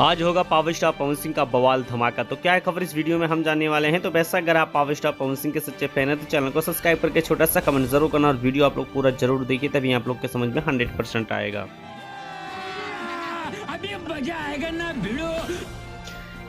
आज होगा power star Pawan Singh का बवाल धमाका। तो क्या है खबर इस वीडियो में हम जानने वाले हैं। तो वैसा अगर आप पावर स्टार पवन सिंह के सच्चे फैन है तो चैनल को सब्सक्राइब करके छोटा सा कमेंट जरूर करना और वीडियो आप लोग पूरा जरूर देखिए, तभी आप लोग के समझ में 100% आएगा। अभी मजा आएगा ना भिड़ो।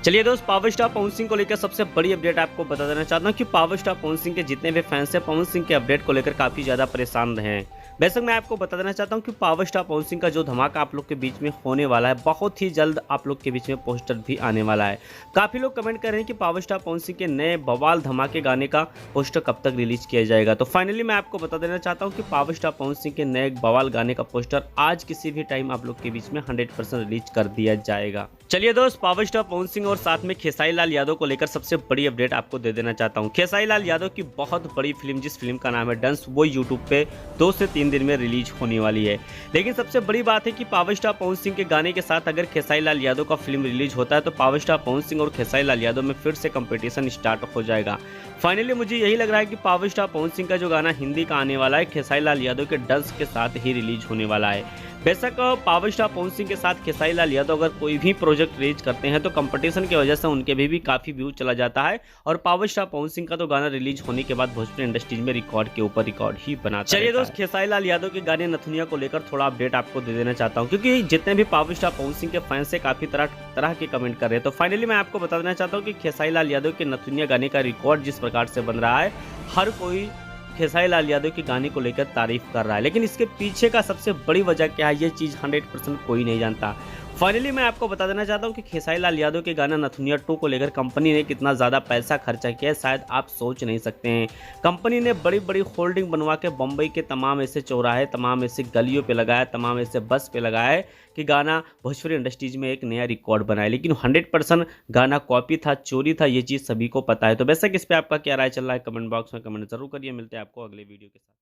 चलिए दोस्त, पावर स्टार पवन सिंह को लेकर सबसे बड़ी अपडेट आपको बता देना चाहता हूं कि पावर स्टार पवन सिंह के जितने भी फैंस हैं पवन सिंह के अपडेट को लेकर काफी ज्यादा परेशान रहे हैं। वैसे मैं आपको बता देना चाहता हूं कि पावर स्टार पवन सिंह का जो धमाका आप लोग के बीच में होने वाला है, बहुत ही जल्द आप लोग के बीच में पोस्टर भी आने वाला है। काफी लोग कमेंट कर रहे हैं कि पावर स्टार पवन सिंह के नए बवाल धमाके गाने का पोस्टर कब तक रिलीज किया जाएगा। तो फाइनली मैं आपको बता देना चाहता हूँ कि पावर स्टार पवन सिंह के नए बवाल गाने का पोस्टर आज किसी भी टाइम आप लोग के बीच में 100% रिलीज कर दिया जाएगा। चलिए दोस्त, पावर स्टार पवन सिंह और साथ में खेसारी लाल यादव को लेकर सबसे बड़ी अपडेट आपको दे देना चाहता हूं। खेसारी लाल यादव की बहुत बड़ी फिल्म, जिस फिल्म का नाम है डंस, वो यूट्यूब पे 2 से 3 दिन में रिलीज होने वाली है। लेकिन सबसे बड़ी बात है कि पावर स्टार पवन सिंह के गाने के साथ अगर खेसारी लाल यादव का फिल्म रिलीज होता है तो पावर स्टार पवन सिंह और खेसारी लाल यादव में फिर से कंपटीशन स्टार्ट हो जाएगा। फाइनली मुझे यही लग रहा है कि पावर स्टार पवन सिंह का जो गाना हिंदी का आने वाला है खेसारी लाल यादव के डंस के साथ ही रिलीज होने वाला है। बेशक पावर स्टार पवन सिंह के साथ खेसारी लाल यादव अगर कोई भी प्रोजेक्ट रिलीज करते हैं तो कंपटीशन की वजह से उनके भी काफी व्यू चला जाता है और पावर स्टार पवन सिंह का तो गाना रिलीज होने के बाद भोजपुरी इंडस्ट्रीज में रिकॉर्ड के ऊपर रिकॉर्ड ही बनाता है। चलिए दोस्त, खेसारी लाल यादव के गाने नथुनिया को लेकर थोड़ा अपडेट आपको दे देना चाहता हूँ, क्योंकि जितने भी पावर स्टार पवन सिंह के फैंस से काफी तरह के कमेंट कर रहे हैं। तो फाइनली मैं आपको बता देना चाहता हूँ कि खेसारी लाल यादव के नथुनिया गाने का रिकॉर्ड जिस प्रकार से बन रहा है, हर कोई खेसारी लाल यादव के गाने को लेकर तारीफ कर रहा है, लेकिन इसके पीछे का सबसे बड़ी वजह क्या है ये चीज़ 100% कोई नहीं जानता। फाइनली मैं आपको बता देना चाहता हूँ कि खेसारी लाल यादव के गाना नथुनिया 2 को लेकर कंपनी ने कितना ज़्यादा पैसा खर्चा किया है, शायद आप सोच नहीं सकते हैं। कंपनी ने बड़ी बड़ी होल्डिंग बनवा के बम्बई के तमाम ऐसे चौराहे, तमाम ऐसे गलियों पे लगाया, तमाम ऐसे बस पे लगाया है कि गाना भोजपुरी इंडस्ट्रीज में एक नया रिकॉर्ड बनाया। लेकिन 100% गाना कॉपी था, चोरी था, ये चीज़ सभी को पता है। तो वैसे किस पे आपका क्या राय चल रहा है, कमेंट बॉक्स में कमेंट जरूर करिए। मिलते हैं आपको अगले वीडियो के साथ।